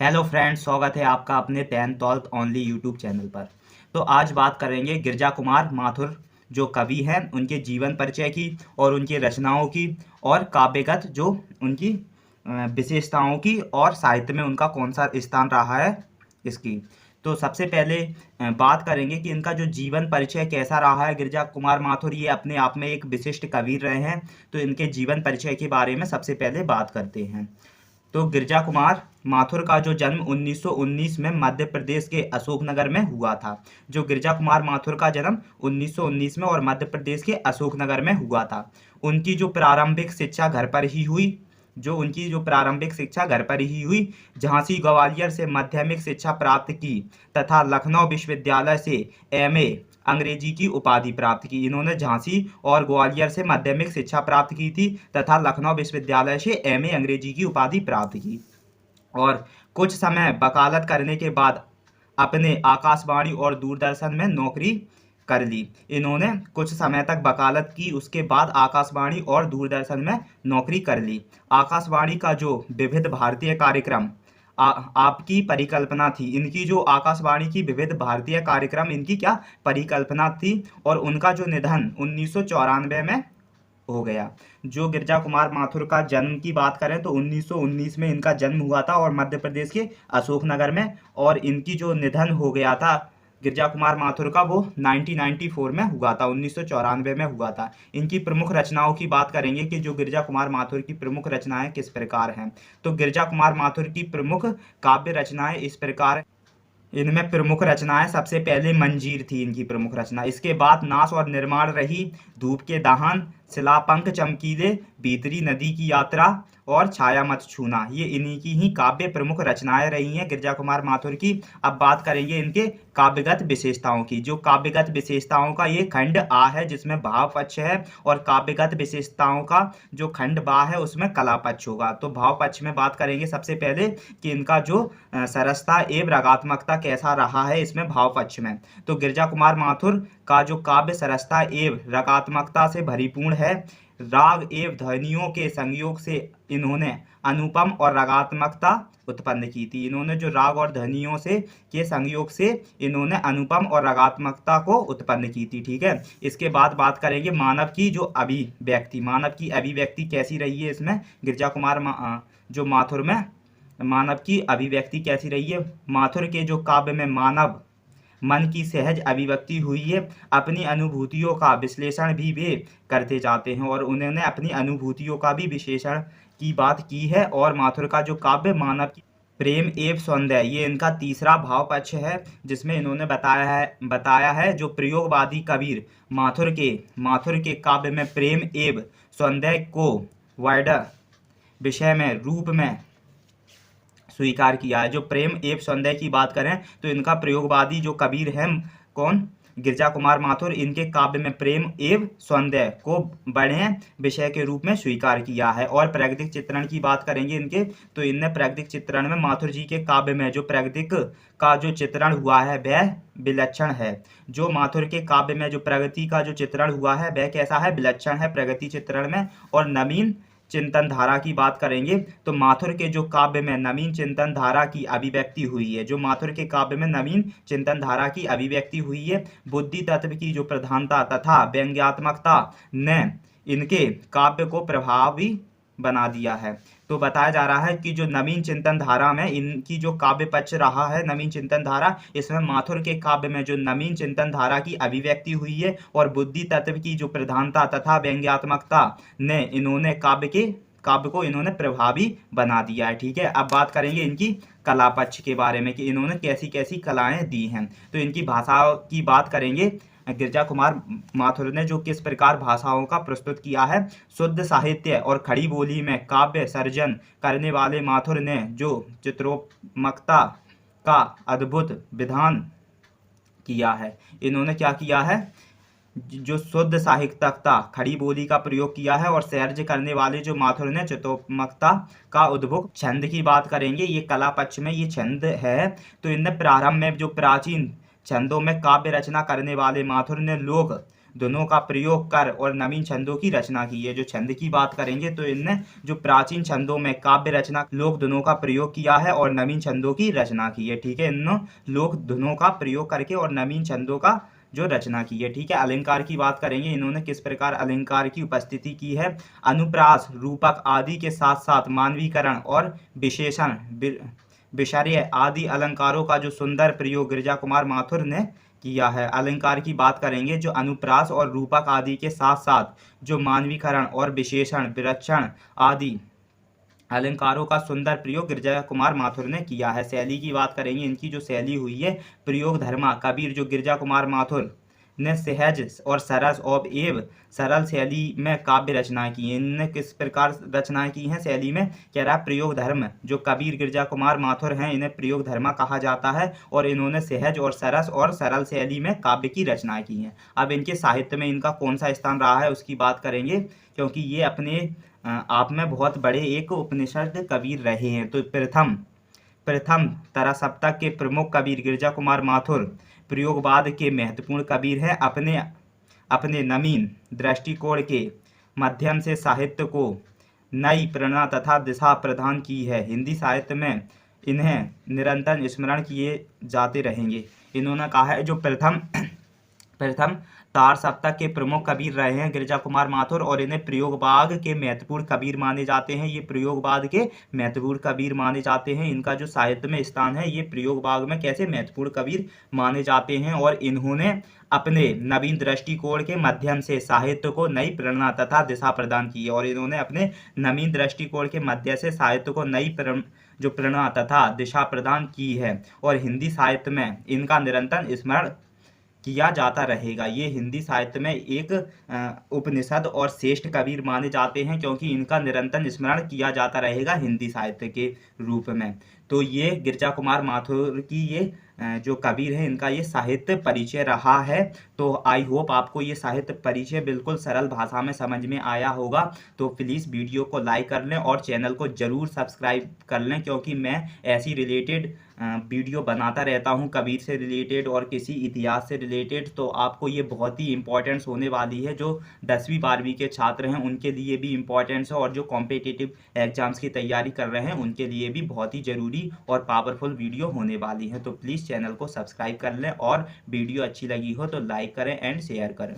Hello friends, स्वागत है आपका अपने 10th ओनली यूट्यूब चैनल पर। तो आज बात करेंगे गिरजा कुमार माथुर जो कवि हैं उनके जीवन परिचय की और उनकी रचनाओं की और काव्यगत जो उनकी विशेषताओं की और साहित्य में उनका कौन सा स्थान रहा है इसकी। तो सबसे पहले बात करेंगे कि इनका जो जीवन परिचय कैसा रहा है। गिरजा कुमार माथुर ये अपने आप में एक विशिष्ट कवि रहे हैं, तो इनके जीवन परिचय के बारे में सबसे पहले बात करते हैं। तो गिरजा कुमार माथुर का जो जन्म 1919 में मध्य प्रदेश के अशोकनगर में हुआ था। जो गिरजा कुमार माथुर का जन्म 1919 में और मध्य प्रदेश के अशोकनगर में हुआ था। उनकी जो प्रारंभिक शिक्षा घर पर ही हुई झांसी ग्वालियर से माध्यमिक शिक्षा प्राप्त की तथा लखनऊ विश्वविद्यालय से एमए अंग्रेजी की उपाधि प्राप्त की। इन्होंने झांसी और ग्वालियर से माध्यमिक शिक्षा प्राप्त की थी तथा लखनऊ विश्वविद्यालय से एमए अंग्रेजी की उपाधि प्राप्त की और कुछ समय वकालत करने के बाद अपने आकाशवाणी और दूरदर्शन में नौकरी कर ली। इन्होंने कुछ समय तक वकालत की, उसके बाद आकाशवाणी और दूरदर्शन में नौकरी कर ली। आकाशवाणी का जो विविध भारतीय कार्यक्रम आपकी परिकल्पना थी, इनकी जो आकाशवाणी की विविध भारतीय कार्यक्रम इनकी क्या परिकल्पना थी और उनका जो निधन 1994 में हो गया। जो गिरजा कुमार माथुर का जन्म की बात करें तो 1919 में इनका जन्म हुआ था और मध्य प्रदेश के अशोकनगर में, और इनकी जो निधन हो गया था गिरजा कुमार माथुर का वो 1994 में हुआ था, 1994 में हुआ था। इनकी प्रमुख रचनाओं की बात करेंगे कि जो गिरजा कुमार माथुर की प्रमुख रचनाएं किस प्रकार हैं। तो गिरजा कुमार माथुर की प्रमुख काव्य रचनाएं इस प्रकार, इनमें प्रमुख रचनाएं सबसे पहले मंजीर थी इनकी प्रमुख रचना। इसके बाद नाश और निर्माण रही, धूप के दहन, शिलापंख चमकीले, भीतरी नदी की यात्रा और छाया मत छूना, ये इन्हीं की ही काव्य प्रमुख रचनाएं रही हैं गिरजा कुमार माथुर की। अब बात करेंगे इनके काव्यगत विशेषताओं की। जो काव्यगत विशेषताओं का ये खंड आ है जिसमें भाव पक्ष है, और काव्यगत विशेषताओं का जो खंड बा है उसमें कला पक्ष होगा। तो भाव पक्ष में बात करेंगे सबसे पहले कि इनका जो सरसता एवं रागात्मकता कैसा रहा है इसमें भाव पक्ष में। तो गिरजा कुमार माथुर का जो काव्य सरसता एवं रागात्मकता से भरीपूर्ण है। राग एवं ध्वनियों के संयोग से इन्होंने अनुपम और रागात्मकता उत्पन्न की थी। इन्होंने जो राग और ध्वनियों से के संयोग से इन्होंने अनुपम और रागात्मकता को उत्पन्न की थी। ठीक है, इसके बाद बात करेंगे मानव की जो अभिव्यक्ति, मानव की अभिव्यक्ति कैसी रही है इसमें गिरजा कुमार जो माथुर में मानव की अभिव्यक्ति कैसी रही है। माथुर के जो काव्य में मानव मन की सहज अभिव्यक्ति हुई है। अपनी अनुभूतियों का विश्लेषण भी वे करते जाते हैं और उन्होंने अपनी अनुभूतियों का भी विश्लेषण की बात की है। और माथुर का जो काव्य मानव की प्रेम एवं सौंदर्य, ये इनका तीसरा भाव पक्ष है जिसमें इन्होंने बताया है जो प्रयोगवादी कबीर माथुर के काव्य में प्रेम एवं सौंदर्य को वाइडर विषय में रूप में स्वीकार किया है। जो प्रेम एवं सौंदर्य की बात करें तो इनका प्रयोगवादी जो कबीर हैं कौन, गिरजा कुमार माथुर, इनके काव्य में प्रेम एवं सौंदर्य को बड़े विषय के रूप में स्वीकार किया है। और प्राकृतिक चित्रण की बात करेंगे इनके, तो इनने प्राकृतिक चित्रण में माथुर जी के काव्य में जो प्राकृतिक का जो चित्रण हुआ है वह विलक्षण है। जो माथुर के काव्य में जो प्रगति का जो चित्रण हुआ है वह कैसा है, विलक्षण है प्रगति चित्रण में। और नवीन चिंतन धारा की बात करेंगे तो माथुर के जो काव्य में नवीन चिंतन धारा की अभिव्यक्ति हुई है। जो माथुर के काव्य में नवीन चिंतन धारा की अभिव्यक्ति हुई है। बुद्धि तत्व की जो प्रधानता तथा व्यंग्यात्मकता ने इनके काव्य को प्रभावी बना दिया है। तो बताया जा रहा है कि जो नवीन चिंतन धारा में इनकी जो काव्य पक्ष रहा है, नवीन चिंतन धारा, इसमें माथुर के काव्य में जो नवीन चिंतन धारा की अभिव्यक्ति हुई है और बुद्धि तत्व की जो प्रधानता तथा व्यंग्यात्मकता ने इन्होंने काव्य को इन्होंने प्रभावी बना दिया है। ठीक है, अब बात करेंगे इनकी कला पक्ष के बारे में कि इन्होंने कैसी कैसी कलाएं दी हैं। तो इनकी भाषा की बात करेंगे। गिरजा कुमार माथुर ने जो किस प्रकार भाषाओं का प्रस्तुत किया है। शुद्ध साहित्य और खड़ी बोली में काव्य सर्जन करने वाले माथुर ने जो चित्रोत्मकता का अद्भुत विधान किया है। इन्होंने क्या किया है, जो शुद्ध साहित्यकता खड़ी बोली का प्रयोग किया है और सर्ज करने वाले जो माथुर ने चित्रोत्मकता का उद्भुत छंद की बात करेंगे। ये कला पक्ष में ये छंद है। तो इनने प्रारंभ में जो प्राचीन छंदों में काव्य रचना करने वाले माथुर ने दोनों का प्रयोग कर और नवीन छंदों की रचना की है। जो छंद की बात करेंगे तो इनने जो प्राचीन छंदों में काव्य रचना लोक धुनों का प्रयोग किया है और नवीन छंदों की रचना की है। ठीक है, इन लोक धुनों का प्रयोग करके और नवीन छंदों का जो रचना की है। ठीक है, अलंकार की बात करेंगे, इन्होंने किस प्रकार अलंकार की उपस्थिति की है। अनुप्रास, रूपक आदि के साथ साथ मानवीकरण और विशेषण, विषर्य आदि अलंकारों का जो सुंदर प्रयोग गिरिजा कुमार माथुर ने किया है। अलंकार की बात करेंगे, जो अनुप्रास और रूपक आदि के साथ साथ जो मानवीकरण और विशेषण, विलक्षण आदि अलंकारों का सुंदर प्रयोग गिरिजा कुमार माथुर ने किया है। शैली की बात करेंगे, इनकी जो शैली हुई है प्रयोग धर्मा कबीर, जो गिरिजा कुमार माथुर ने सहज और सरस और एवं सरल शैली में काव्य रचनाएं की हैं। इनने किस प्रकार रचनाएं की हैं शैली में, कह रहा प्रयोग धर्म, जो कबीर गिरिजा कुमार माथुर हैं इन्हें प्रयोग धर्मा कहा जाता है और इन्होंने सहज और सरस और सरल शैली में काव्य की रचनाएं की हैं। अब इनके साहित्य में इनका कौन सा स्थान रहा है उसकी बात करेंगे, क्योंकि ये अपने आप में बहुत बड़े एक उपनिषद कबीर रहे हैं। तो प्रथम तारा सप्तक के प्रमुख कबीर गिरिजा कुमार माथुर प्रयोगवाद के महत्वपूर्ण कबीर हैं। अपने नवीन दृष्टिकोण के माध्यम से साहित्य को नई प्रेरणा तथा दिशा प्रदान की है। हिंदी साहित्य में इन्हें निरंतर स्मरण किए जाते रहेंगे। इन्होंने कहा है जो प्रथम तार सप्तक के प्रमुख कबीर रहे हैं गिरिजा कुमार माथुर और इन्हें प्रयोगवाद के महत्वपूर्ण कबीर माने जाते हैं। ये प्रयोगवाद के महत्वपूर्ण कबीर माने जाते हैं। इनका जो साहित्य में स्थान है ये प्रयोगवाद में कैसे महत्वपूर्ण कबीर माने जाते हैं और इन्होंने अपने नवीन दृष्टिकोण के माध्यम से साहित्य को नई प्रेरणा तथा दिशा प्रदान की है। और इन्होंने अपने नवीन दृष्टिकोण के माध्यम से साहित्य को नई जो प्रेरणा तथा दिशा प्रदान की है और हिंदी साहित्य में इनका निरंतर स्मरण किया जाता रहेगा। ये हिंदी साहित्य में एक उपनिषद और श्रेष्ठ कबीर माने जाते हैं, क्योंकि इनका निरंतर स्मरण किया जाता रहेगा हिंदी साहित्य के रूप में। तो ये गिरिजा कुमार माथुर की ये जो कबीर है इनका ये साहित्य परिचय रहा है। तो आई होप आपको ये साहित्य परिचय बिल्कुल सरल भाषा में समझ में आया होगा। तो प्लीज़ वीडियो को लाइक कर लें और चैनल को ज़रूर सब्सक्राइब कर लें, क्योंकि मैं ऐसी रिलेटेड वीडियो बनाता रहता हूं कबीर से रिलेटेड और किसी इतिहास से रिलेटेड। तो आपको ये बहुत ही इंपॉर्टेंस होने वाली है। जो 10वीं 12वीं के छात्र हैं उनके लिए भी इम्पॉर्टेंस है और जो कॉम्पिटिटिव एग्जाम्स की तैयारी कर रहे हैं उनके लिए भी बहुत ही ज़रूरी और पावरफुल वीडियो होने वाली है। तो प्लीज़ चैनल को सब्सक्राइब कर लें और वीडियो अच्छी लगी हो तो लाइक करें एंड शेयर करें।